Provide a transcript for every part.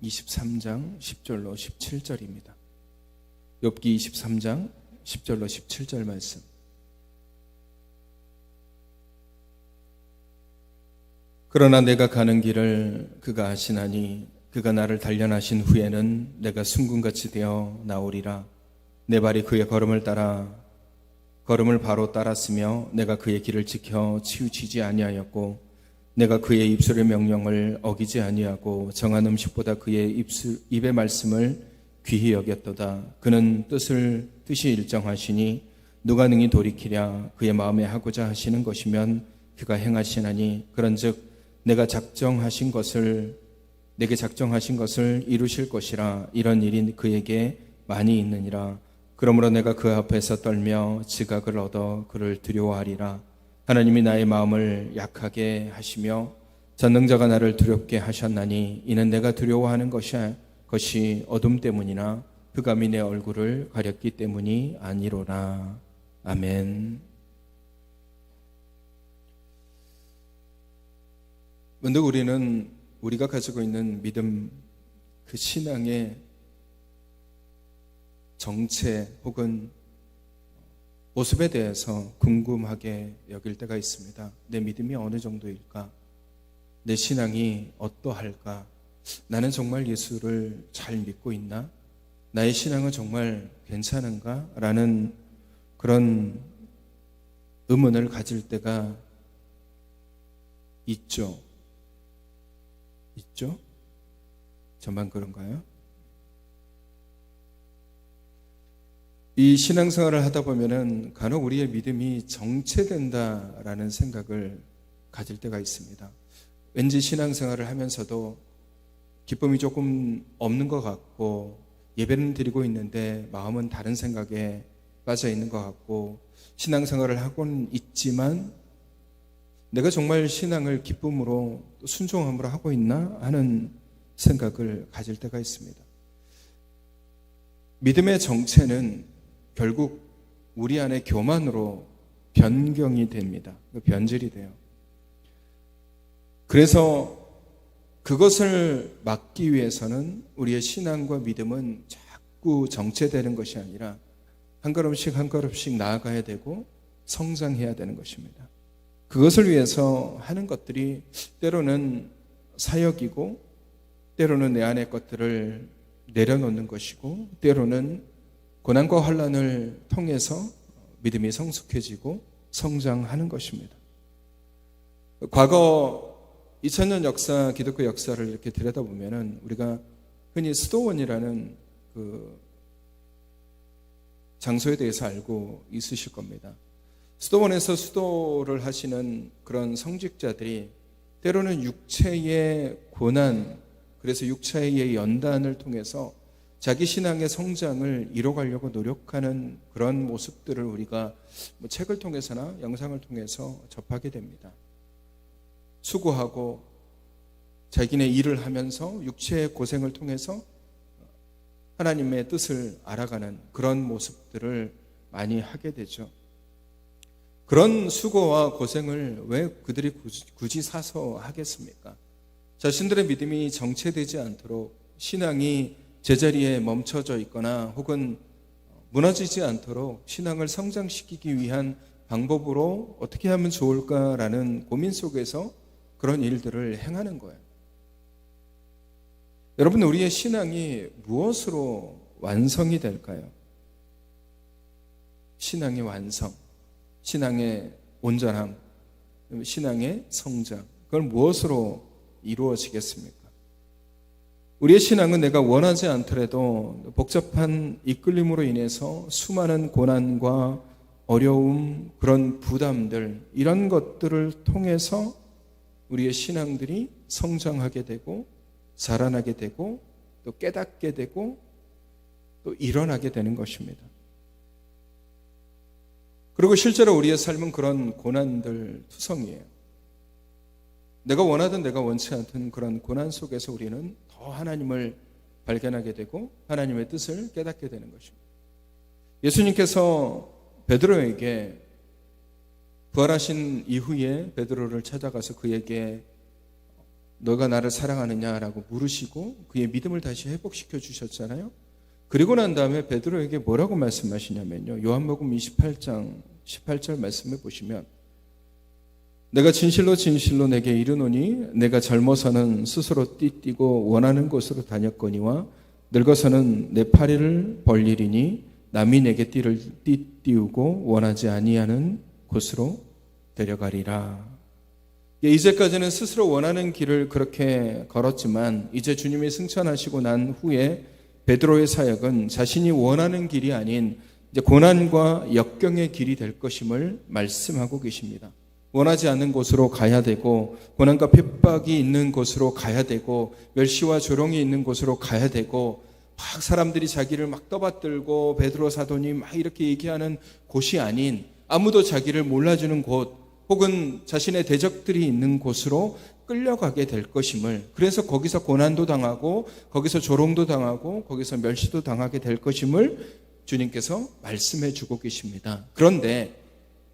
23장 10절로 17절입니다. 욥기 23장 10절로 17절 말씀. 그러나 내가 가는 길을 그가 아시나니 그가 나를 단련하신 후에는 내가 순금같이 되어 나오리라. 내 발이 그의 걸음을 바로 따랐으며 내가 그의 길을 지켜 치우치지 아니하였고 내가 그의 입술의 명령을 어기지 아니하고 정한 음식보다 그의 입의 말씀을 귀히 여겼도다. 그는 뜻이 일정하시니 누가 능히 돌이키랴. 그의 마음에 하고자 하시는 것이면 그가 행하시나니 그런즉 내게 작정하신 것을 이루실 것이라. 이런 일이 그에게 많이 있느니라. 그러므로 내가 그 앞에서 떨며 지각을 얻어 그를 두려워하리라. 하나님이 나의 마음을 약하게 하시며 전능자가 나를 두렵게 하셨나니 이는 내가 두려워하는 것이 어둠 때문이나 흑암이 내 얼굴을 가렸기 때문이 아니로라. 아멘. 문득 우리는 우리가 가지고 있는 믿음, 그 신앙의 정체 혹은 모습에 대해서 궁금하게 여길 때가 있습니다. 내 믿음이 어느 정도일까? 내 신앙이 어떠할까? 나는 정말 예수를 잘 믿고 있나? 나의 신앙은 정말 괜찮은가? 라는 그런 의문을 가질 때가 있죠. 저만 그런가요? 이 신앙생활을 하다 보면은 간혹 우리의 믿음이 정체된다라는 생각을 가질 때가 있습니다. 왠지 신앙생활을 하면서도 기쁨이 조금 없는 것 같고 예배는 드리고 있는데 마음은 다른 생각에 빠져 있는 것 같고 신앙생활을 하고는 있지만 내가 정말 신앙을 기쁨으로 순종함으로 하고 있나 하는 생각을 가질 때가 있습니다. 믿음의 정체는 결국 우리 안에 교만으로 변경이 됩니다. 변질이 돼요. 그래서 그것을 막기 위해서는 우리의 신앙과 믿음은 자꾸 정체되는 것이 아니라 한 걸음씩 한 걸음씩 나아가야 되고 성장해야 되는 것입니다. 그것을 위해서 하는 것들이 때로는 사역이고 때로는 내 안의 것들을 내려놓는 것이고 때로는 고난과 환난을 통해서 믿음이 성숙해지고 성장하는 것입니다. 과거 2000년 역사, 기독교 역사를 이렇게 들여다보면은 우리가 흔히 수도원이라는 그 장소에 대해서 알고 있으실 겁니다. 수도원에서 수도를 하시는 그런 성직자들이 때로는 육체의 고난, 그래서 육체의 연단을 통해서 자기 신앙의 성장을 이뤄가려고 노력하는 그런 모습들을 우리가 책을 통해서나 영상을 통해서 접하게 됩니다. 수고하고 자기네 일을 하면서 육체의 고생을 통해서 하나님의 뜻을 알아가는 그런 모습들을 많이 하게 되죠. 그런 수고와 고생을 왜 그들이 굳이 사서 하겠습니까? 자신들의 믿음이 정체되지 않도록 신앙이 제자리에 멈춰져 있거나 혹은 무너지지 않도록 신앙을 성장시키기 위한 방법으로 어떻게 하면 좋을까라는 고민 속에서 그런 일들을 행하는 거예요. 여러분, 우리의 신앙이 무엇으로 완성이 될까요? 신앙의 완성, 신앙의 온전함, 신앙의 성장, 그걸 무엇으로 이루어지겠습니까? 우리의 신앙은 내가 원하지 않더라도 복잡한 이끌림으로 인해서 수많은 고난과 어려움, 그런 부담들, 이런 것들을 통해서 우리의 신앙들이 성장하게 되고 자라나게 되고 또 깨닫게 되고 또 일어나게 되는 것입니다. 그리고 실제로 우리의 삶은 그런 고난들 투성이에요. 내가 원하든 내가 원치 않든 그런 고난 속에서 우리는 더 하나님을 발견하게 되고 하나님의 뜻을 깨닫게 되는 것입니다. 예수님께서 베드로에게 부활하신 이후에 베드로를 찾아가서 그에게 너가 나를 사랑하느냐라고 물으시고 그의 믿음을 다시 회복시켜 주셨잖아요. 그리고 난 다음에 베드로에게 뭐라고 말씀하시냐면요. 요한복음 28장 18절 말씀해 보시면 내가 진실로 진실로 내게 이르노니 내가 젊어서는 스스로 띠뛰고 원하는 곳으로 다녔거니와 늙어서는 내 팔을 벌리리니 남이 내게 띠띠우고 원하지 아니하는 곳으로 데려가리라. 이제까지는 스스로 원하는 길을 그렇게 걸었지만 이제 주님이 승천하시고 난 후에 베드로의 사역은 자신이 원하는 길이 아닌 이제 고난과 역경의 길이 될 것임을 말씀하고 계십니다. 원하지 않는 곳으로 가야 되고 고난과 핍박이 있는 곳으로 가야 되고 멸시와 조롱이 있는 곳으로 가야 되고 막 사람들이 자기를 막 떠받들고 베드로 사도니 막 이렇게 얘기하는 곳이 아닌 아무도 자기를 몰라주는 곳 혹은 자신의 대적들이 있는 곳으로 끌려가게 될 것임을, 그래서 거기서 고난도 당하고 거기서 조롱도 당하고 거기서 멸시도 당하게 될 것임을 주님께서 말씀해 주고 계십니다. 그런데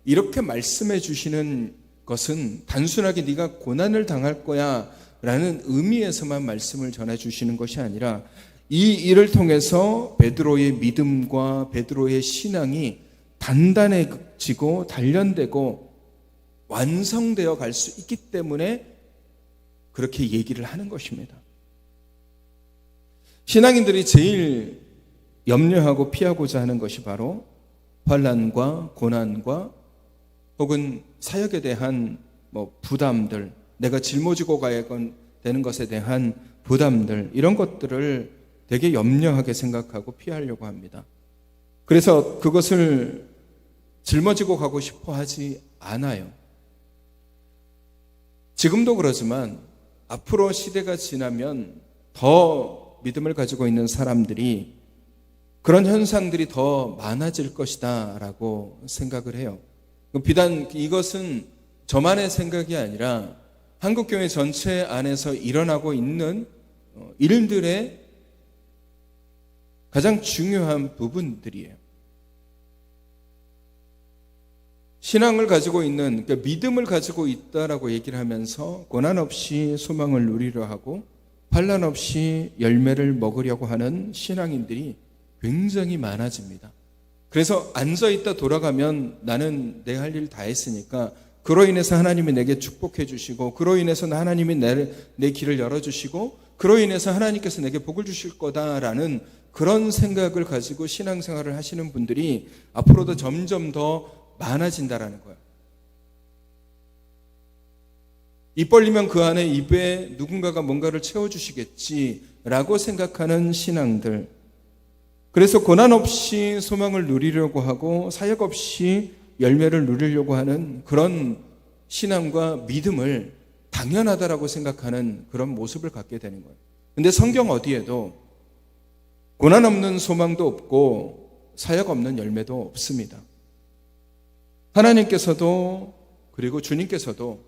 이렇게 말씀해 주시는 것은 단순하게 네가 고난을 당할 거야 라는 의미에서만 말씀을 전해 주시는 것이 아니라 이 일을 통해서 베드로의 믿음과 베드로의 신앙이 단단해지고 단련되고 완성되어 갈 수 있기 때문에 그렇게 얘기를 하는 것입니다. 신앙인들이 제일 염려하고 피하고자 하는 것이 바로 환난과 고난과 혹은 사역에 대한 부담들, 내가 짊어지고 가야 되는 것에 대한 부담들, 이런 것들을 되게 염려하게 생각하고 피하려고 합니다. 그래서 그것을 짊어지고 가고 싶어 하지 않아요. 지금도 그러지만 앞으로 시대가 지나면 더 믿음을 가지고 있는 사람들이 그런 현상들이 더 많아질 것이다 라고 생각을 해요. 비단 이것은 저만의 생각이 아니라 한국교회 전체 안에서 일어나고 있는 일들의 가장 중요한 부분들이에요. 신앙을 가지고 있는, 그러니까 믿음을 가지고 있다라고 얘기를 하면서 고난 없이 소망을 누리려 하고 환난 없이 열매를 먹으려고 하는 신앙인들이 굉장히 많아집니다. 그래서 앉아있다 돌아가면 나는 내 할 일 다 했으니까 그로 인해서 하나님이 내게 축복해 주시고 그로 인해서 하나님이 내 길을 열어주시고 그로 인해서 하나님께서 내게 복을 주실 거다라는 그런 생각을 가지고 신앙생활을 하시는 분들이 앞으로도 점점 더 많아진다라는 거예요. 입 벌리면 그 안에 입에 누군가가 뭔가를 채워주시겠지라고 생각하는 신앙들. 그래서 고난 없이 소망을 누리려고 하고 사역 없이 열매를 누리려고 하는 그런 신앙과 믿음을 당연하다라고 생각하는 그런 모습을 갖게 되는 거예요. 근데 성경 어디에도 고난 없는 소망도 없고 사역 없는 열매도 없습니다. 하나님께서도 그리고 주님께서도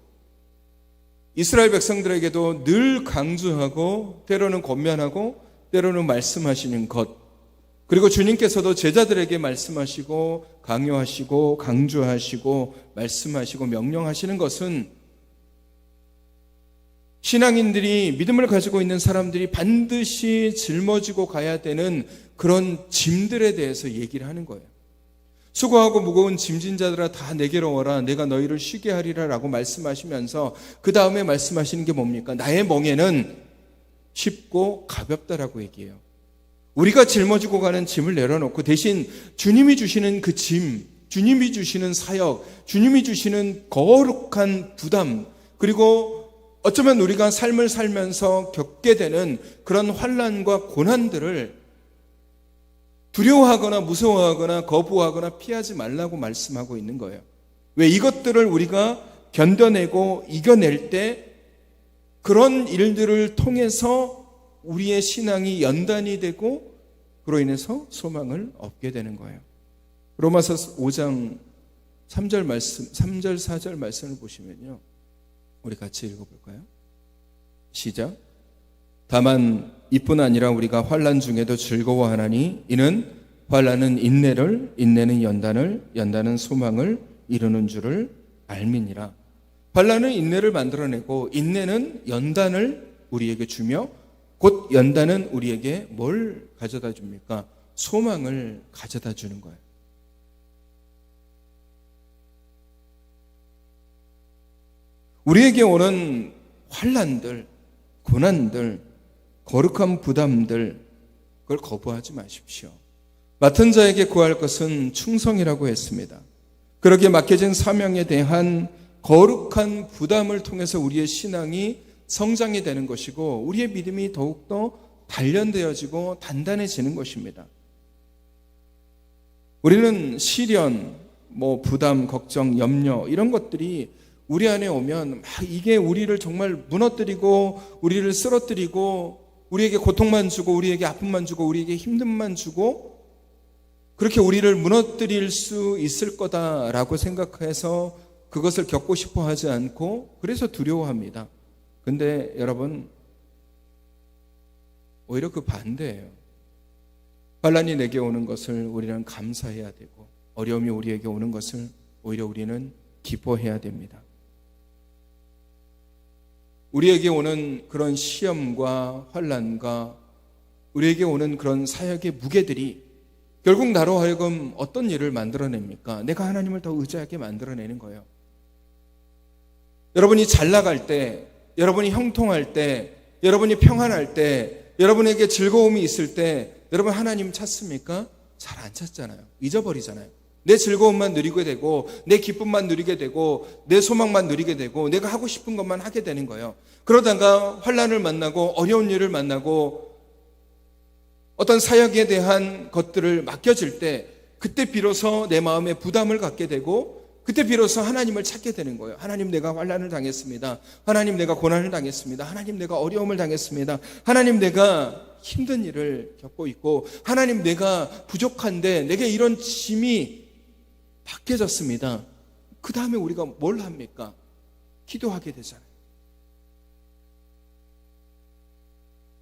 이스라엘 백성들에게도 늘 강조하고 때로는 권면하고 때로는 말씀하시는 것, 그리고 주님께서도 제자들에게 말씀하시고 강요하시고 강조하시고 말씀하시고 명령하시는 것은 신앙인들이, 믿음을 가지고 있는 사람들이 반드시 짊어지고 가야 되는 그런 짐들에 대해서 얘기를 하는 거예요. 수고하고 무거운 짐진 자들아 다 내게로 오라, 내가 너희를 쉬게 하리라 라고 말씀하시면서 그 다음에 말씀하시는 게 뭡니까? 나의 멍에는 쉽고 가볍다라고 얘기해요. 우리가 짊어지고 가는 짐을 내려놓고 대신 주님이 주시는 그 짐, 주님이 주시는 사역, 주님이 주시는 거룩한 부담, 그리고 어쩌면 우리가 삶을 살면서 겪게 되는 그런 환난과 고난들을 두려워하거나 무서워하거나 거부하거나 피하지 말라고 말씀하고 있는 거예요. 왜? 이것들을 우리가 견뎌내고 이겨낼 때 그런 일들을 통해서 우리의 신앙이 연단이 되고 그로 인해서 소망을 얻게 되는 거예요. 로마서 5장 3절 말씀, 3절 4절 말씀을 보시면요, 우리 같이 읽어볼까요? 시작. 다만 이뿐 아니라 우리가 환난 중에도 즐거워하나니 이는 환난은 인내를, 인내는 연단을, 연단은 소망을 이루는 줄을 알미니라. 환난은 인내를 만들어내고 인내는 연단을 우리에게 주며 곧 연단은 우리에게 뭘 가져다 줍니까? 소망을 가져다 주는 거예요. 우리에게 오는 환난들, 고난들, 거룩한 부담들, 그걸 거부하지 마십시오. 맡은 자에게 구할 것은 충성이라고 했습니다. 그러기에 맡겨진 사명에 대한 거룩한 부담을 통해서 우리의 신앙이 성장이 되는 것이고 우리의 믿음이 더욱더 단련되어지고 단단해지는 것입니다. 우리는 시련, 부담, 걱정, 염려 이런 것들이 우리 안에 오면 이게 우리를 정말 무너뜨리고 우리를 쓰러뜨리고 우리에게 고통만 주고 우리에게 아픔만 주고 우리에게 힘듦만 주고 그렇게 우리를 무너뜨릴 수 있을 거다라고 생각해서 그것을 겪고 싶어 하지 않고 그래서 두려워합니다. 근데 여러분, 오히려 그 반대예요. 환난이 내게 오는 것을 우리는 감사해야 되고 어려움이 우리에게 오는 것을 오히려 우리는 기뻐해야 됩니다. 우리에게 오는 그런 시험과 환난과 우리에게 오는 그런 사역의 무게들이 결국 나로 하여금 어떤 일을 만들어냅니까? 내가 하나님을 더 의지하게 만들어내는 거예요. 여러분이 잘 나갈 때, 여러분이 형통할 때, 여러분이 평안할 때, 여러분에게 즐거움이 있을 때 여러분 하나님 찾습니까? 잘 안 찾잖아요. 잊어버리잖아요. 내 즐거움만 누리게 되고 내 기쁨만 누리게 되고 내 소망만 누리게 되고 내가 하고 싶은 것만 하게 되는 거예요. 그러다가 환난을 만나고 어려운 일을 만나고 어떤 사역에 대한 것들을 맡겨질 때 그때 비로소 내 마음에 부담을 갖게 되고 그때 비로소 하나님을 찾게 되는 거예요. 하나님, 내가 환난을 당했습니다. 하나님, 내가 고난을 당했습니다. 하나님, 내가 어려움을 당했습니다. 하나님, 내가 힘든 일을 겪고 있고 하나님, 내가 부족한데 내게 이런 짐이 박혀졌습니다. 그 다음에 우리가 뭘 합니까? 기도하게 되잖아요.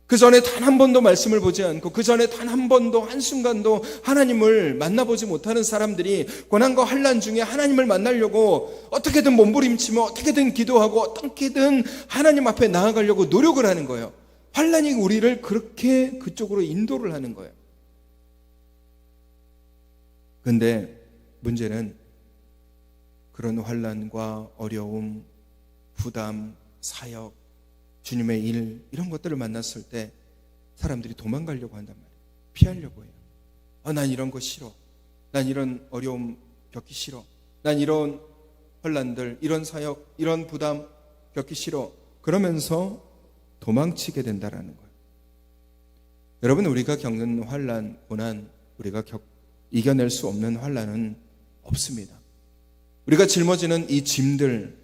그 전에 단 한 번도 말씀을 보지 않고 그 전에 단 한 번도 한순간도 하나님을 만나보지 못하는 사람들이 고난과 환난 중에 하나님을 만나려고 어떻게든 몸부림치며 어떻게든 기도하고 어떻게든 하나님 앞에 나아가려고 노력을 하는 거예요. 환난이 우리를 그렇게 그쪽으로 인도를 하는 거예요. 그런데 문제는 그런 환난과 어려움, 부담, 사역, 주님의 일 이런 것들을 만났을 때 사람들이 도망가려고 한단 말이에요. 피하려고 해요. 난 이런 거 싫어. 난 이런 어려움 겪기 싫어. 난 이런 환난들, 이런 사역, 이런 부담 겪기 싫어. 그러면서 도망치게 된다라는 거예요. 여러분, 우리가 겪는 환난, 고난, 우리가 이겨낼 수 없는 환난은 없습니다. 우리가 짊어지는 이 짐들,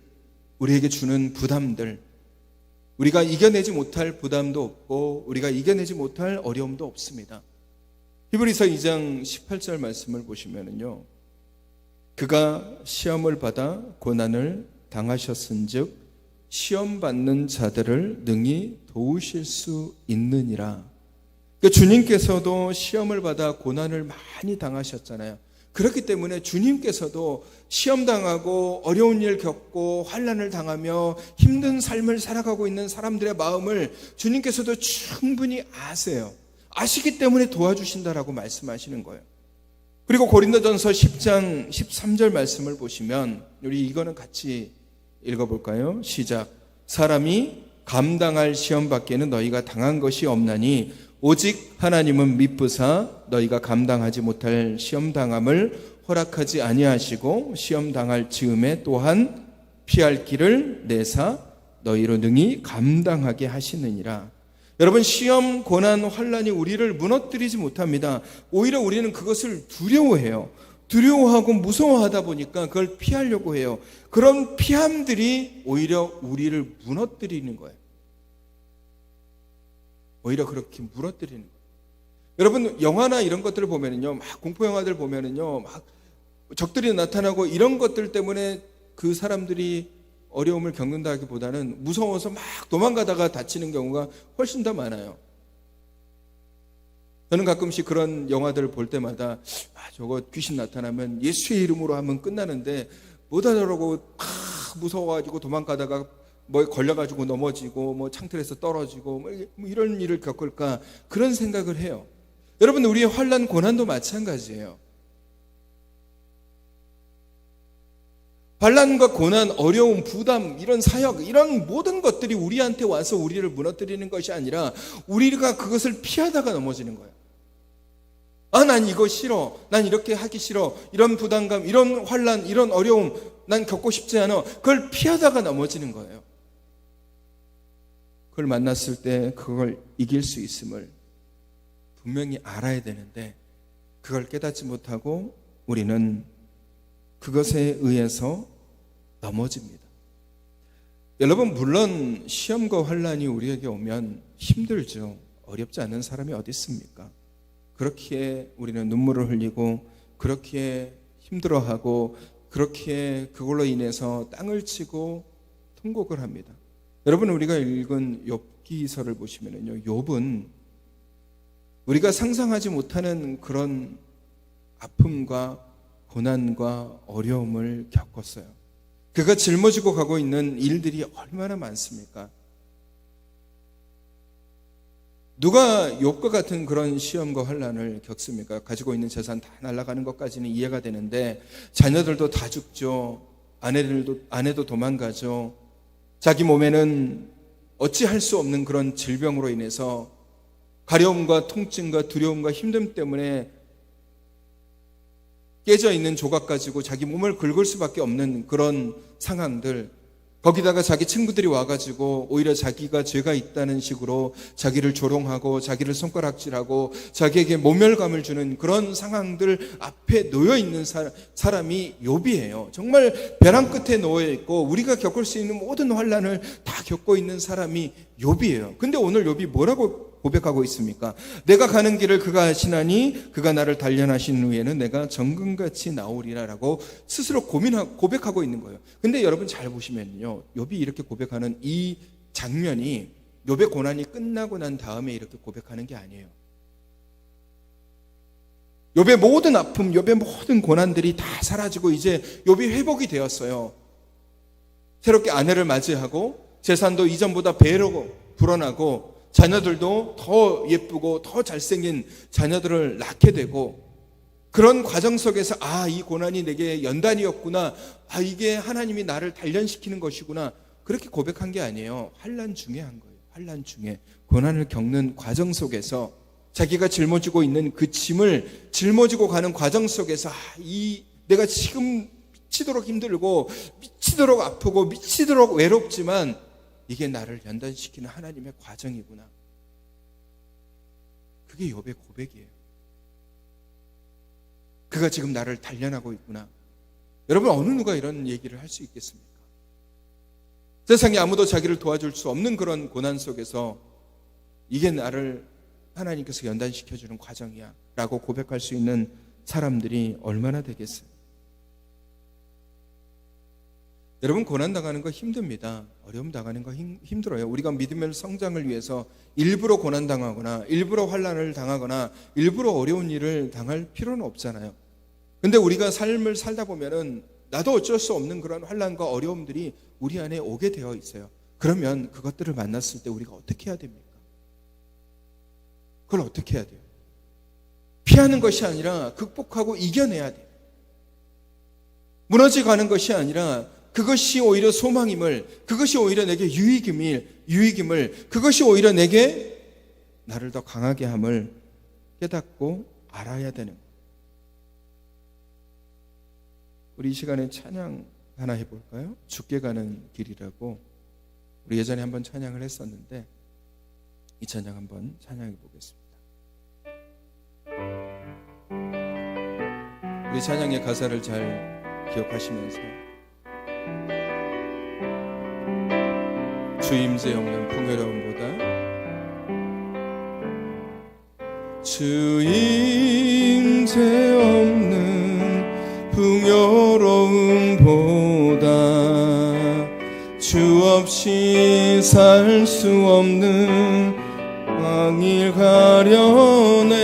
우리에게 주는 부담들, 우리가 이겨내지 못할 부담도 없고 우리가 이겨내지 못할 어려움도 없습니다. 히브리서 2장 18절 말씀을 보시면은요, 그가 시험을 받아 고난을 당하셨은즉 시험 받는 자들을 능히 도우실 수 있느니라. 그러니까 주님께서도 시험을 받아 고난을 많이 당하셨잖아요. 그렇기 때문에 주님께서도 시험당하고 어려운 일 겪고 환난을 당하며 힘든 삶을 살아가고 있는 사람들의 마음을 주님께서도 충분히 아세요. 아시기 때문에 도와주신다라고 말씀하시는 거예요. 그리고 고린도전서 10장 13절 말씀을 보시면 우리 이거는 같이 읽어볼까요? 시작. 사람이 감당할 시험 밖에는 너희가 당한 것이 없나니 오직 하나님은 미쁘사 너희가 감당하지 못할 시험당함을 허락하지 아니하시고 시험당할 즈음에 또한 피할 길을 내사 너희로 능히 감당하게 하시느니라. 여러분, 시험, 고난, 환난이 우리를 무너뜨리지 못합니다. 오히려 우리는 그것을 두려워해요. 두려워하고 무서워하다 보니까 그걸 피하려고 해요. 그런 피함들이 오히려 우리를 무너뜨리는 거예요. 오히려 그렇게 무너뜨리는 거예요. 여러분, 영화나 이런 것들을 보면은요, 막 공포 영화들 보면은요, 막 적들이 나타나고 이런 것들 때문에 그 사람들이 어려움을 겪는다기보다는 무서워서 막 도망가다가 다치는 경우가 훨씬 더 많아요. 저는 가끔씩 그런 영화들을 볼 때마다 저거 귀신 나타나면 예수의 이름으로 하면 끝나는데 못 하더라고 막 무서워가지고 도망가다가 뭐에 걸려가지고 넘어지고 뭐 창틀에서 떨어지고 뭐 이런 일을 겪을까 그런 생각을 해요. 여러분, 우리의 환난 고난도 마찬가지예요. 환난과 고난, 어려움, 부담, 이런 사역, 이런 모든 것들이 우리한테 와서 우리를 무너뜨리는 것이 아니라 우리가 그것을 피하다가 넘어지는 거예요. 난 이거 싫어. 난 이렇게 하기 싫어. 이런 부담감, 이런 환난, 이런 어려움 난 겪고 싶지 않아. 그걸 피하다가 넘어지는 거예요. 그걸 만났을 때 그걸 이길 수 있음을 분명히 알아야 되는데 그걸 깨닫지 못하고 우리는 그것에 의해서 넘어집니다. 여러분, 물론 시험과 환난이 우리에게 오면 힘들죠. 어렵지 않은 사람이 어디 있습니까? 그렇기에 우리는 눈물을 흘리고 그렇기에 힘들어하고 그렇기에 그걸로 인해서 땅을 치고 통곡을 합니다. 여러분, 우리가 읽은 욥기서를 보시면요, 욥은 우리가 상상하지 못하는 그런 아픔과 고난과 어려움을 겪었어요. 그가 짊어지고 가고 있는 일들이 얼마나 많습니까? 누가 욥과 같은 그런 시험과 환난을 겪습니까? 가지고 있는 재산 다 날아가는 것까지는 이해가 되는데 자녀들도 다 죽죠. 아내도 도망가죠. 자기 몸에는 어찌할 수 없는 그런 질병으로 인해서 가려움과 통증과 두려움과 힘듦 때문에 깨져 있는 조각 가지고 자기 몸을 긁을 수밖에 없는 그런 상황들, 거기다가 자기 친구들이 와가지고 오히려 자기가 죄가 있다는 식으로 자기를 조롱하고 자기를 손가락질하고 자기에게 모멸감을 주는 그런 상황들 앞에 놓여 있는 사람이 욥이에요. 정말 벼랑 끝에 놓여 있고 우리가 겪을 수 있는 모든 환난을 다 겪고 있는 사람이 욥이에요. 근데 오늘 욥이 뭐라고 고백하고 있습니까? 내가 가는 길을 그가 아시나니 그가 나를 단련하신 후에는 내가 정금같이 나오리라라고 스스로 고백하고 있는 거예요. 근데 여러분 잘 보시면요, 욥이 이렇게 고백하는 이 장면이 욥의 고난이 끝나고 난 다음에 이렇게 고백하는 게 아니에요. 욥의 모든 아픔, 욥의 모든 고난들이 다 사라지고 이제 욥이 회복이 되었어요. 새롭게 아내를 맞이하고 재산도 이전보다 배로 불어나고 자녀들도 더 예쁘고 더 잘생긴 자녀들을 낳게 되고 그런 과정 속에서 이 고난이 내게 연단이었구나. 이게 하나님이 나를 단련시키는 것이구나. 그렇게 고백한 게 아니에요. 환난 중에 한 거예요. 환난 중에 고난을 겪는 과정 속에서 자기가 짊어지고 있는 그 짐을 짊어지고 가는 과정 속에서 내가 지금 미치도록 힘들고 미치도록 아프고 미치도록 외롭지만 이게 나를 연단시키는 하나님의 과정이구나. 그게 욥의 고백이에요. 그가 지금 나를 단련하고 있구나. 여러분, 어느 누가 이런 얘기를 할 수 있겠습니까? 세상에 아무도 자기를 도와줄 수 없는 그런 고난 속에서 이게 나를 하나님께서 연단시켜주는 과정이야 라고 고백할 수 있는 사람들이 얼마나 되겠어요? 여러분, 고난당하는 거 힘듭니다. 어려움 당하는 거 힘들어요. 우리가 믿음의 성장을 위해서 일부러 고난당하거나 일부러 환난을 당하거나 일부러 어려운 일을 당할 필요는 없잖아요. 근데 우리가 삶을 살다 보면은 나도 어쩔 수 없는 그런 환난과 어려움들이 우리 안에 오게 되어 있어요. 그러면 그것들을 만났을 때 우리가 어떻게 해야 됩니까? 그걸 어떻게 해야 돼요? 피하는 것이 아니라 극복하고 이겨내야 돼요. 무너져가는 것이 아니라 그것이 오히려 소망임을, 그것이 오히려 내게 유익임을, 그것이 오히려 내게 나를 더 강하게 함을 깨닫고 알아야 되는 거예요. 우리 이 시간에 찬양 하나 해볼까요? 죽게 가는 길이라고 우리 예전에 한번 찬양을 했었는데 이 찬양 한번 찬양해 보겠습니다. 우리 찬양의 가사를 잘 기억하시면서 주임새 없는 풍요로움보다 주임새 없는 풍요로움보다 주 없이 살 수 없는 왕일 가련해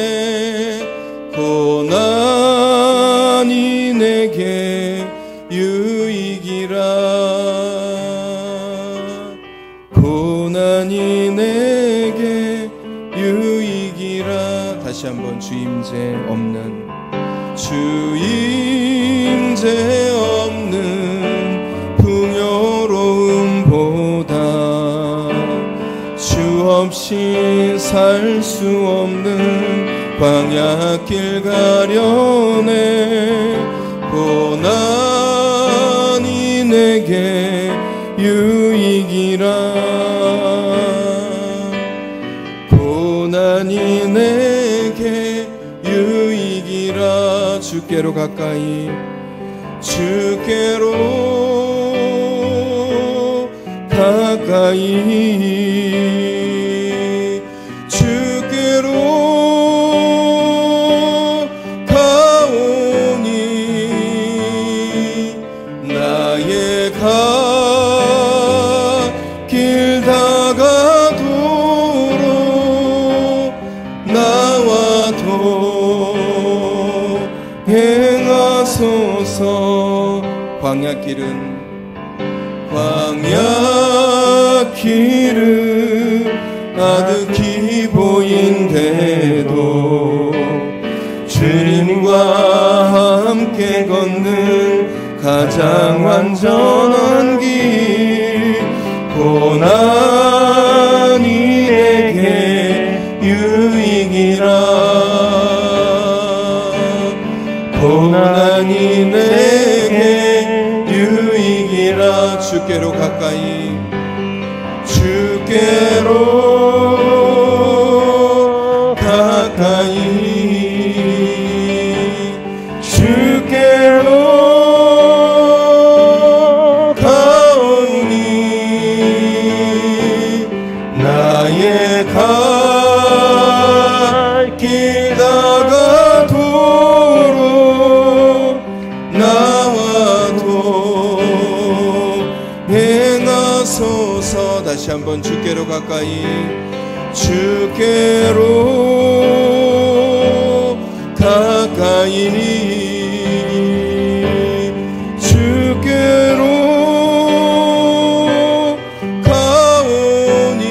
고난이 내게 유익이라 유익이라. 다시 한번 주임제 없는, 주임제 없는 풍요로움보다 주 없이 살 수 없는 광야길 가려네. 고난이 내게 유익이라. 고난이 내게 유익이라. 주께로 가까이, 주께로 가까이, 주께로 가오니 나의 길 다가도록 나와 동행하소서. 광야길은 아득히 보인대도 주님과 함께 걷는 가장 완전한 길. 고난이 내게 유익이라. 고난이 내게 유익이라. 주께로 가까이, 주께로 가까이, 주께로 가오니 나의 길 다가도록 나와 동행하소서. 다시 한번 주께로 가까이, 주께로 가까이, 주께로 가오니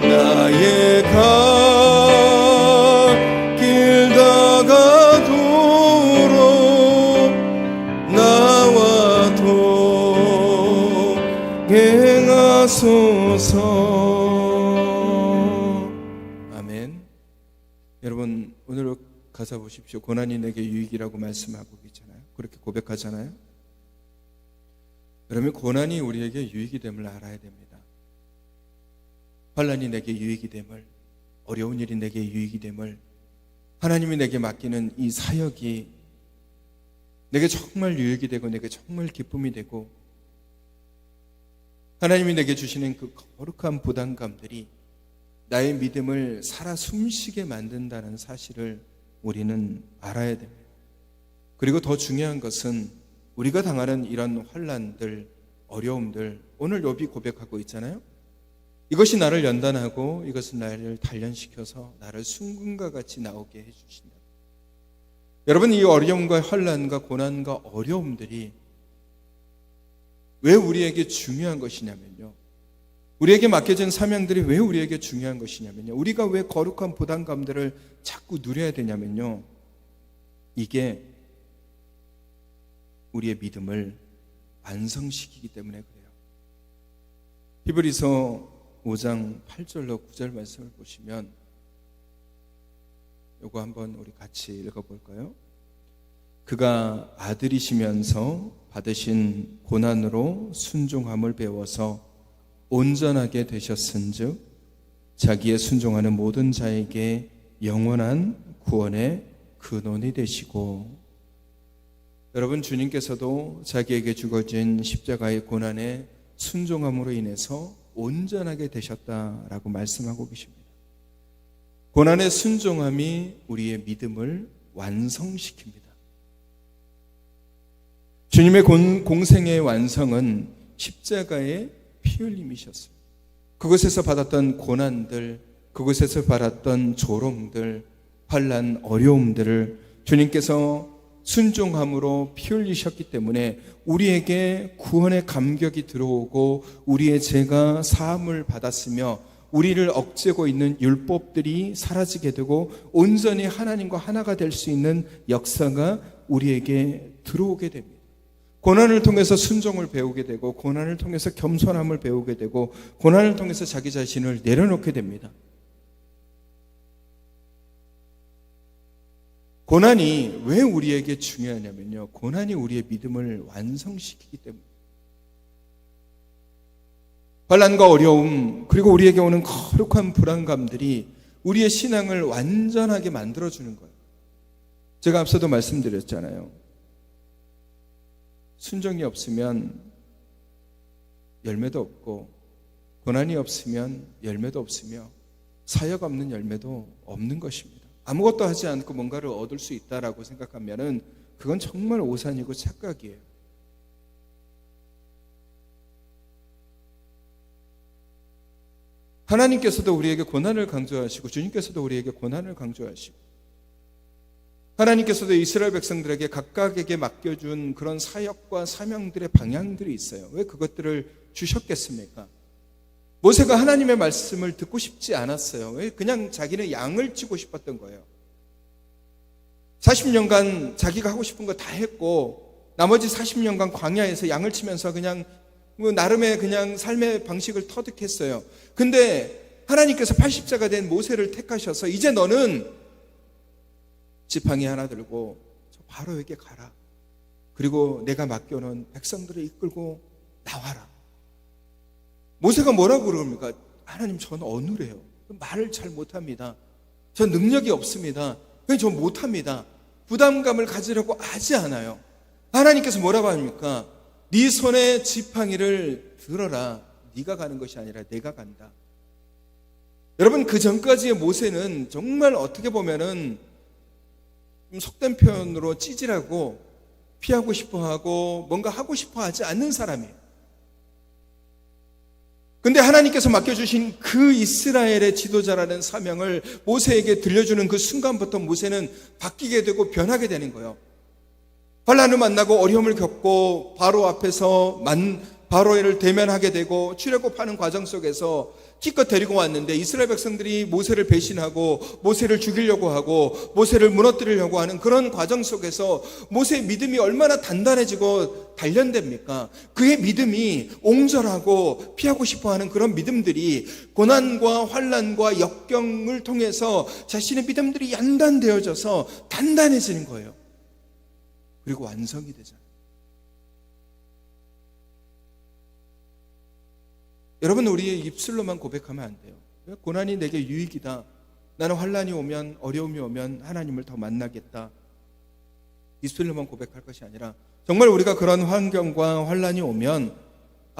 나의 길 다가도록 나와 동행하소서. 아멘. 여러분, 오늘 가사 보십시오. 고난이 내게 유익이라고 말씀하고 있잖아요. 그렇게 고백하잖아요. 그러면 고난이 우리에게 유익이 됨을 알아야 됩니다. 환난이 내게 유익이 됨을, 어려운 일이 내게 유익이 됨을, 하나님이 내게 맡기는 이 사역이 내게 정말 유익이 되고 내게 정말 기쁨이 되고 하나님이 내게 주시는 그 거룩한 부담감들이 나의 믿음을 살아 숨쉬게 만든다는 사실을 우리는 알아야 됩니다. 그리고 더 중요한 것은 우리가 당하는 이런 환난들, 어려움들, 오늘 욥이 고백하고 있잖아요. 이것이 나를 연단하고 이것은 나를 단련시켜서 나를 순금과 같이 나오게 해주신다. 여러분, 이 어려움과 환난과 고난과 어려움들이 왜 우리에게 중요한 것이냐면요, 우리에게 맡겨진 사명들이 왜 우리에게 중요한 것이냐면요, 우리가 왜 거룩한 부담감들을 자꾸 누려야 되냐면요, 이게 우리의 믿음을 완성시키기 때문에 그래요. 히브리서 5장 8절로 9절 말씀을 보시면 요거 한번 우리 같이 읽어볼까요? 그가 아들이시면서 받으신 고난으로 순종함을 배워서 온전하게 되셨은즉 자기의 순종하는 모든 자에게 영원한 구원의 근원이 되시고. 여러분, 주님께서도 자기에게 주어진 십자가의 고난에 순종함으로 인해서 온전하게 되셨다라고 말씀하고 계십니다. 고난의 순종함이 우리의 믿음을 완성시킵니다. 주님의 공생의 완성은 십자가의 피 흘림이셨어요. 그곳에서 받았던 고난들, 그곳에서 받았던 조롱들, 환난, 어려움들을 주님께서 순종함으로 피 흘리셨기 때문에 우리에게 구원의 감격이 들어오고 우리의 죄가 사함을 받았으며 우리를 억제고 있는 율법들이 사라지게 되고 온전히 하나님과 하나가 될 수 있는 역사가 우리에게 들어오게 됩니다. 고난을 통해서 순종을 배우게 되고 고난을 통해서 겸손함을 배우게 되고 고난을 통해서 자기 자신을 내려놓게 됩니다. 고난이 왜 우리에게 중요하냐면요, 고난이 우리의 믿음을 완성시키기 때문에. 환난과 어려움, 그리고 우리에게 오는 거룩한 불안감들이 우리의 신앙을 완전하게 만들어주는 거예요. 제가 앞서도 말씀드렸잖아요. 순종이 없으면 열매도 없고, 고난이 없으면 열매도 없으며, 사역 없는 열매도 없는 것입니다. 아무것도 하지 않고 뭔가를 얻을 수 있다라고 생각하면은 그건 정말 오산이고 착각이에요. 하나님께서도 우리에게 고난을 강조하시고 주님께서도 우리에게 고난을 강조하시고 하나님께서도 이스라엘 백성들에게 각각에게 맡겨준 그런 사역과 사명들의 방향들이 있어요. 왜 그것들을 주셨겠습니까? 모세가 하나님의 말씀을 듣고 싶지 않았어요. 왜? 그냥 자기는 양을 치고 싶었던 거예요. 40년간 자기가 하고 싶은 거 다 했고 나머지 40년간 광야에서 양을 치면서 그냥 나름의 그냥 삶의 방식을 터득했어요. 근데 하나님께서 80세가 된 모세를 택하셔서 이제 너는 지팡이 하나 들고 저 바로에게 가라. 그리고 내가 맡겨놓은 백성들을 이끌고 나와라. 모세가 뭐라고 그럽니까? 하나님, 전 어눌해요. 말을 잘 못합니다. 전 능력이 없습니다. 전 못합니다. 부담감을 가지려고 하지 않아요. 하나님께서 뭐라고 합니까? 네 손에 지팡이를 들어라. 네가 가는 것이 아니라 내가 간다. 여러분, 그 전까지의 모세는 정말 어떻게 보면은 속된 표현으로 찌질하고 피하고 싶어하고 뭔가 하고 싶어 하지 않는 사람이에요. 근데 하나님께서 맡겨주신 그 이스라엘의 지도자라는 사명을 모세에게 들려주는 그 순간부터 모세는 바뀌게 되고 변하게 되는 거예요. 환난을 만나고 어려움을 겪고 바로 앞에서 바로를 대면하게 되고 출애굽하는 과정 속에서 기껏 데리고 왔는데 이스라엘 백성들이 모세를 배신하고 모세를 죽이려고 하고 모세를 무너뜨리려고 하는 그런 과정 속에서 모세의 믿음이 얼마나 단단해지고 단련됩니까? 그의 믿음이 옹졸하고 피하고 싶어하는 그런 믿음들이 고난과 환난과 역경을 통해서 자신의 믿음들이 연단되어져서 단단해지는 거예요. 그리고 완성이 되잖아요. 여러분, 우리의 입술로만 고백하면 안 돼요. 고난이 내게 유익이다. 나는 환난이 오면, 어려움이 오면 하나님을 더 만나겠다. 입술로만 고백할 것이 아니라 정말 우리가 그런 환경과 환난이 오면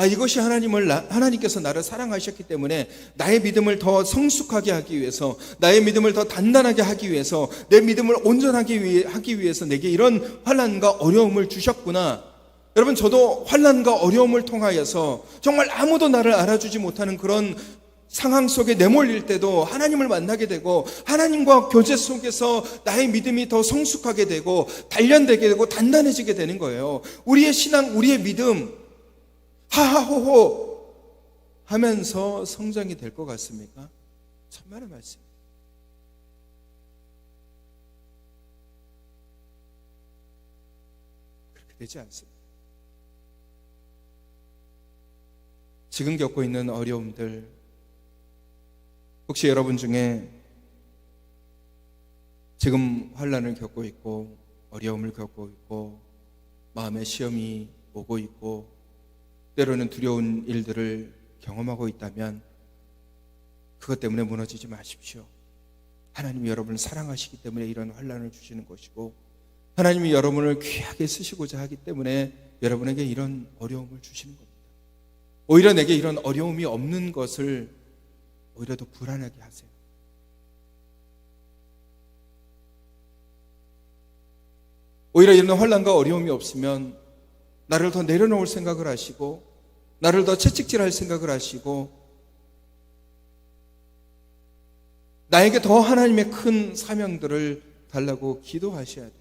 이것이 하나님께서 나를 사랑하셨기 때문에 나의 믿음을 더 성숙하게 하기 위해서, 나의 믿음을 더 단단하게 하기 위해서, 내 믿음을 온전하게 하기 위해서 내게 이런 환난과 어려움을 주셨구나. 여러분, 저도 환난과 어려움을 통하여서 정말 아무도 나를 알아주지 못하는 그런 상황 속에 내몰릴 때도 하나님을 만나게 되고 하나님과 교제 속에서 나의 믿음이 더 성숙하게 되고 단련되게 되고 단단해지게 되는 거예요. 우리의 신앙, 우리의 믿음 하하호호 하면서 성장이 될 것 같습니까? 천만의 말씀. 그렇게 되지 않습니다. 지금 겪고 있는 어려움들, 혹시 여러분 중에 지금 환난을 겪고 있고 어려움을 겪고 있고 마음에 시험이 오고 있고 때로는 두려운 일들을 경험하고 있다면 그것 때문에 무너지지 마십시오. 하나님이 여러분을 사랑하시기 때문에 이런 환난을 주시는 것이고 하나님이 여러분을 귀하게 쓰시고자 하기 때문에 여러분에게 이런 어려움을 주시는 겁니다. 오히려 내게 이런 어려움이 없는 것을 오히려 더 불안하게 하세요. 오히려 이런 환난과 어려움이 없으면 나를 더 내려놓을 생각을 하시고 나를 더 채찍질할 생각을 하시고 나에게 더 하나님의 큰 사명들을 달라고 기도하셔야 돼요.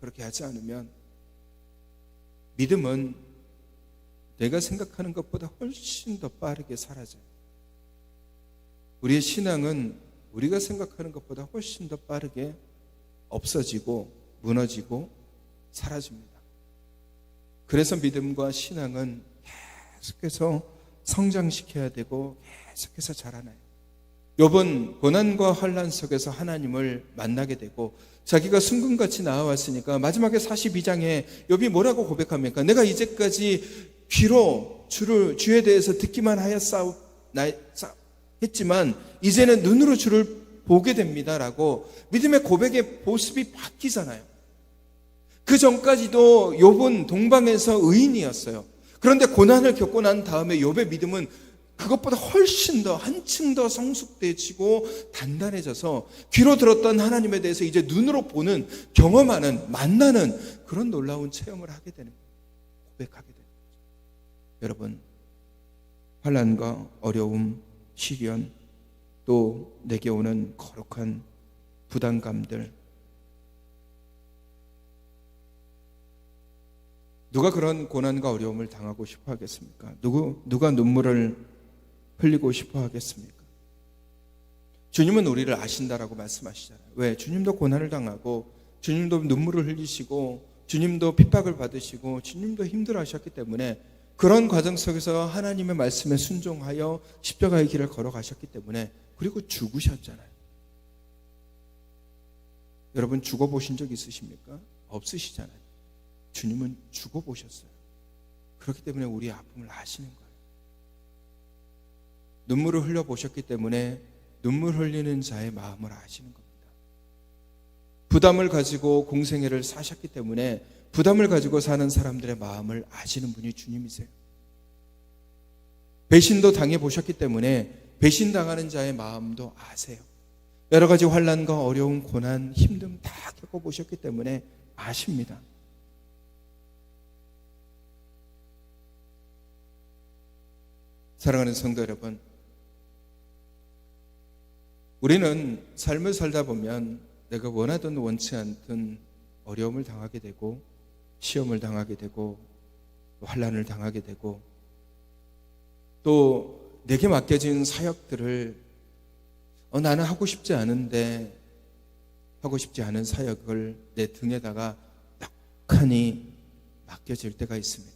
그렇게 하지 않으면 믿음은 내가 생각하는 것보다 훨씬 더 빠르게 사라져요. 우리의 신앙은 우리가 생각하는 것보다 훨씬 더 빠르게 없어지고 무너지고 사라집니다. 그래서 믿음과 신앙은 계속해서 성장시켜야 되고 계속해서 자라나요. 욥은 고난과 환난 속에서 하나님을 만나게 되고 자기가 순금같이 나아왔으니까 마지막에 42장에 욥이 뭐라고 고백합니까? 내가 이제까지 귀로 주에 대해서 듣기만 했지만 이제는 눈으로 주를 보게 됩니다라고 믿음의 고백의 모습이 바뀌잖아요. 그 전까지도 욥은 동방에서 의인이었어요. 그런데 고난을 겪고 난 다음에 욥의 믿음은 그것보다 훨씬 더 한층 더 성숙되어지고 단단해져서 귀로 들었던 하나님에 대해서 이제 눈으로 보는, 경험하는, 만나는 그런 놀라운 체험을 하게 되는 거예요. 고백하게 되는 거죠. 여러분, 환난과 어려움, 시련, 또 내게 오는 거룩한 부담감들, 누가 그런 고난과 어려움을 당하고 싶어 하겠습니까? 누가 눈물을 흘리고 싶어 하겠습니까? 주님은 우리를 아신다라고 말씀하시잖아요. 왜? 주님도 고난을 당하고 주님도 눈물을 흘리시고 주님도 핍박을 받으시고 주님도 힘들어하셨기 때문에 그런 과정 속에서 하나님의 말씀에 순종하여 십자가의 길을 걸어가셨기 때문에, 그리고 죽으셨잖아요. 여러분 죽어보신 적 있으십니까? 없으시잖아요. 주님은 죽어보셨어요. 그렇기 때문에 우리의 아픔을 아시는 거예요. 눈물을 흘려보셨기 때문에 눈물 흘리는 자의 마음을 아시는 겁니다. 부담을 가지고 공생애를 사셨기 때문에 부담을 가지고 사는 사람들의 마음을 아시는 분이 주님이세요. 배신도 당해보셨기 때문에 배신당하는 자의 마음도 아세요. 여러 가지 환난과 어려움, 고난, 힘듦 다 겪어보셨기 때문에 아십니다. 사랑하는 성도 여러분, 우리는 삶을 살다 보면 내가 원하든 원치 않든 어려움을 당하게 되고 시험을 당하게 되고 환난을 당하게 되고 또 내게 맡겨진 사역들을 나는 하고 싶지 않은데 하고 싶지 않은 사역을 내 등에다가 떡하니 맡겨질 때가 있습니다.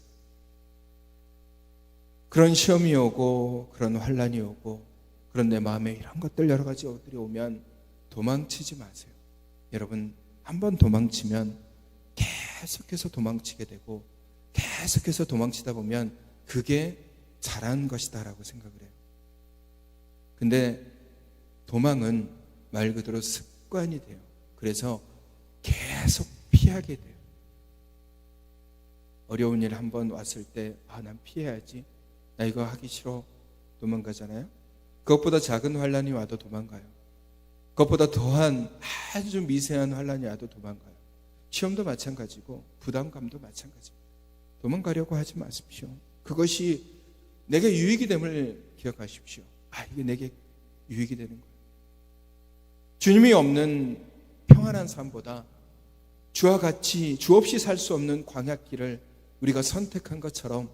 그런 시험이 오고 그런 환난이 오고 그런 내 마음에 이런 것들 여러 가지 것들이 오면 도망치지 마세요. 여러분, 한번 도망치면 계속해서 도망치게 되고 계속해서 도망치다 보면 그게 잘한 것이다 라고 생각을 해요. 근데 도망은 말 그대로 습관이 돼요. 그래서 계속 피하게 돼요. 어려운 일 한번 왔을 때 난 피해야지, 나 이거 하기 싫어, 도망가잖아요. 그것보다 작은 환난이 와도 도망가요. 그것보다 더한 아주 미세한 환난이 와도 도망가요. 시험도 마찬가지고 부담감도 마찬가지입니다. 도망가려고 하지 마십시오. 그것이 내게 유익이 됨을 기억하십시오. 이게 내게 유익이 되는 거예요. 주님이 없는 평안한 삶보다 주와 같이 주 없이 살 수 없는 광야길을 우리가 선택한 것처럼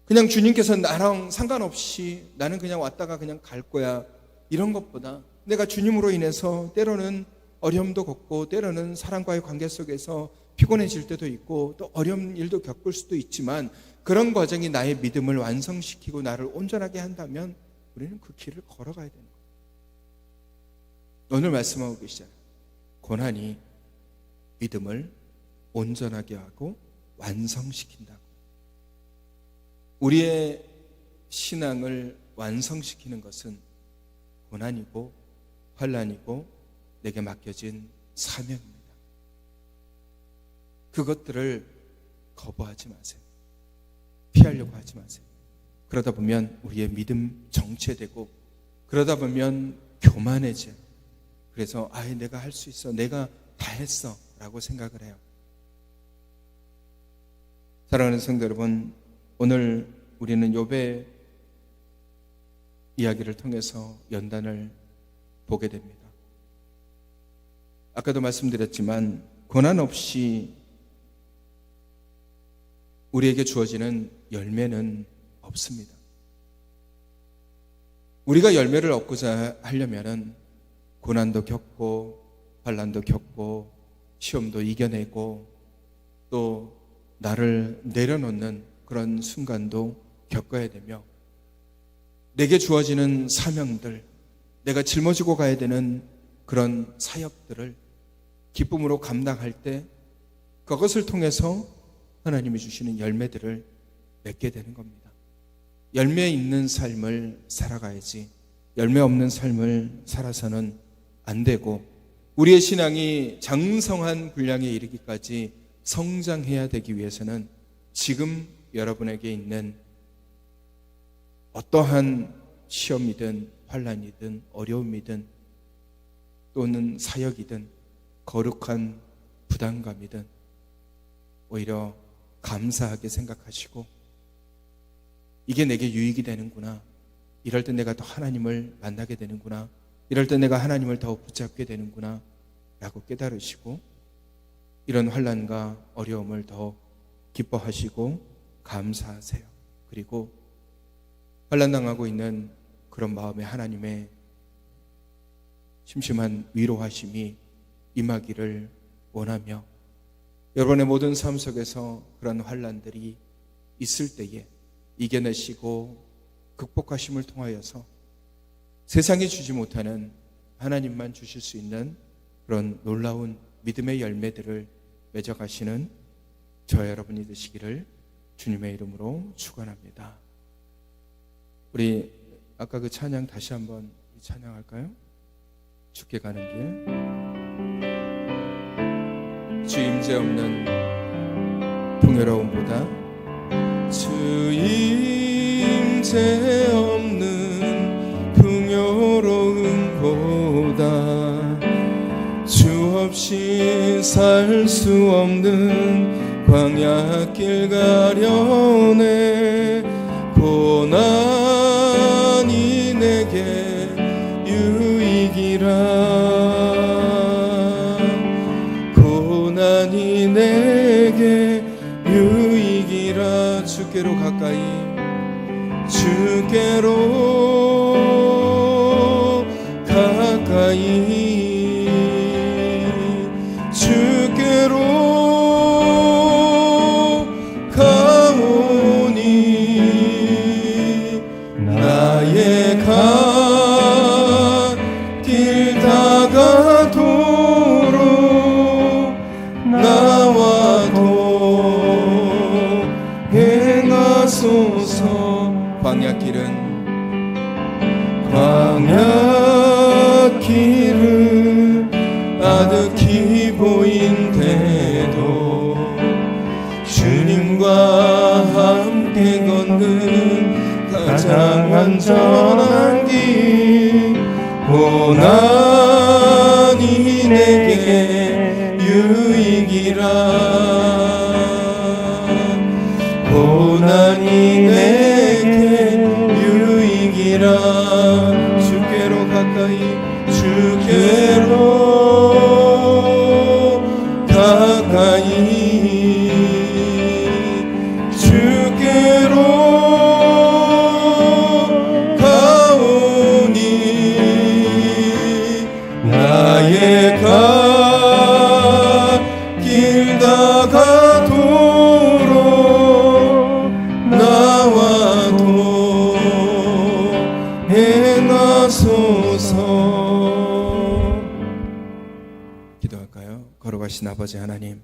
그냥 주님께서 나랑 상관없이 나는 그냥 왔다가 그냥 갈 거야, 이런 것보다 내가 주님으로 인해서 때로는 어려움도 겪고 때로는 사람과의 관계 속에서 피곤해질 때도 있고 또 어려운 일도 겪을 수도 있지만 그런 과정이 나의 믿음을 완성시키고 나를 온전하게 한다면 우리는 그 길을 걸어가야 되는 거예요. 오늘 말씀하고 계시잖아요. 고난이 믿음을 온전하게 하고 완성시킨다고. 우리의 신앙을 완성시키는 것은 고난이고 환난이고 내게 맡겨진 사명입니다. 그것들을 거부하지 마세요. 피하려고 하지 마세요. 그러다 보면 우리의 믿음 정체되고 그러다 보면 교만해져요. 그래서 내가 할 수 있어, 내가 다 했어 라고 생각을 해요. 사랑하는 성도 여러분, 오늘 우리는 욥의 이야기를 통해서 연단을 보게 됩니다. 아까도 말씀드렸지만 고난 없이 우리에게 주어지는 열매는 없습니다. 우리가 열매를 얻고자 하려면은 고난도 겪고 환난도 겪고 시험도 이겨내고 또 나를 내려놓는 그런 순간도 겪어야 되며, 내게 주어지는 사명들, 내가 짊어지고 가야 되는 그런 사역들을 기쁨으로 감당할 때 그것을 통해서 하나님이 주시는 열매들을 맺게 되는 겁니다. 열매 있는 삶을 살아가야지 열매 없는 삶을 살아서는 안 되고, 우리의 신앙이 장성한 분량에 이르기까지 성장해야 되기 위해서는 지금 여러분에게 있는 어떠한 시험이든 환난이든 어려움이든 또는 사역이든 거룩한 부담감이든 오히려 감사하게 생각하시고, 이게 내게 유익이 되는구나, 이럴 때 내가 더 하나님을 만나게 되는구나, 이럴 때 내가 하나님을 더 붙잡게 되는구나 라고 깨달으시고, 이런 환난과 어려움을 더 기뻐하시고 감사하세요. 그리고 환난당하고 있는 그런 마음에 하나님의 심심한 위로하심이 임하기를 원하며, 여러분의 모든 삶 속에서 그런 환난들이 있을 때에 이겨내시고 극복하심을 통하여서 세상이 주지 못하는 하나님만 주실 수 있는 그런 놀라운 믿음의 열매들을 맺어가시는 저 여러분이 되시기를 주님의 이름으로 축원합니다. 우리 아까 그 찬양 다시 한번 찬양할까요? 죽게 가는 길. 주 임재 없는 풍요로움보다, 주 임재 없는 풍요로움보다, 주 없이 살 수 없는 광야길 가려네. 고난이 내게 유익이라, 고난이 내게 유익이라. 주께로 가까이, 주께로 가까이, 주께로 가오니, 나의 갓길 다가도록 나와도 행하소서. 광야길은 아득히 보인대도 주님과 함께 걷는 가장 안전한 길. 고난이 내게 유익이라, 고난이 내게 유익이라. 주께로 가까이, 주께로 가까이, 주께로 가오니, 나의 갓길 다가도록 나와도 행하소서. 기도할까요? 걸어가신 아버지 하나님,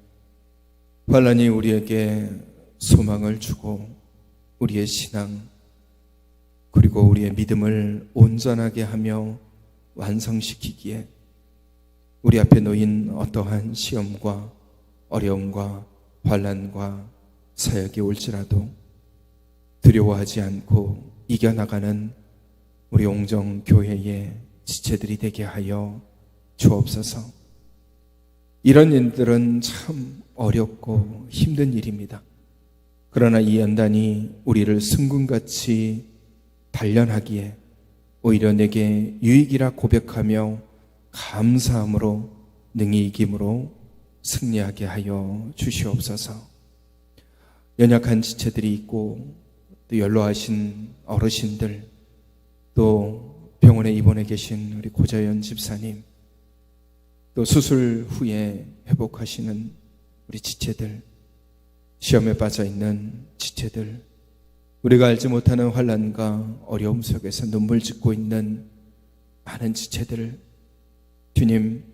환난이 우리에게 소망을 주고 우리의 신앙 그리고 우리의 믿음을 온전하게 하며 완성시키기에 우리 앞에 놓인 어떠한 시험과 어려움과 환난과 사역이 올지라도 두려워하지 않고 이겨나가는 우리 옹정교회의 지체들이 되게 하여 주옵소서. 이런 일들은 참 어렵고 힘든 일입니다. 그러나 이 연단이 우리를 승군같이 단련하기에 오히려 내게 유익이라 고백하며 감사함으로 능히 이김으로 승리하게 하여 주시옵소서. 연약한 지체들이 있고 또 연로하신 어르신들, 또 병원에 입원해 계신 우리 고자연 집사님, 또 수술 후에 회복하시는 우리 지체들, 시험에 빠져 있는 지체들, 우리가 알지 못하는 환난과 어려움 속에서 눈물 짓고 있는 많은 지체들, 주님,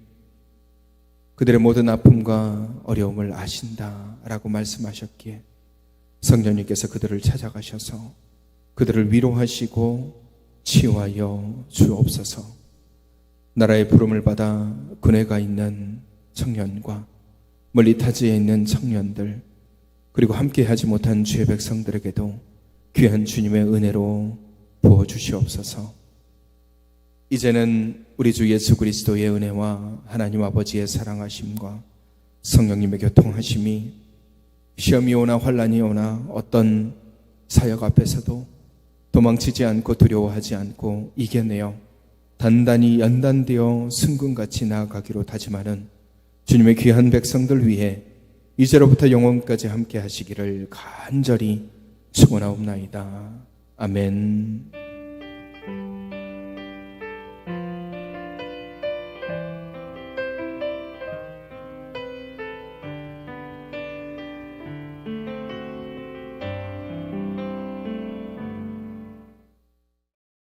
그들의 모든 아픔과 어려움을 아신다라고 말씀하셨기에 성령님께서 그들을 찾아가셔서 그들을 위로하시고 치유하여 주옵소서. 나라의 부름을 받아 군에가 있는 청년과 멀리 타지에 있는 청년들, 그리고 함께하지 못한 주의 백성들에게도 귀한 주님의 은혜로 부어주시옵소서. 이제는 우리 주 예수 그리스도의 은혜와 하나님 아버지의 사랑하심과 성령님의 교통하심이 시험이 오나 환난이 오나 어떤 사역 앞에서도 도망치지 않고 두려워하지 않고 이겨내어 단단히 연단되어 승군같이 나아가기로 다짐하는 주님의 귀한 백성들 위해 이제로부터 영원까지 함께 하시기를 간절히 축원하옵나이다. 아멘.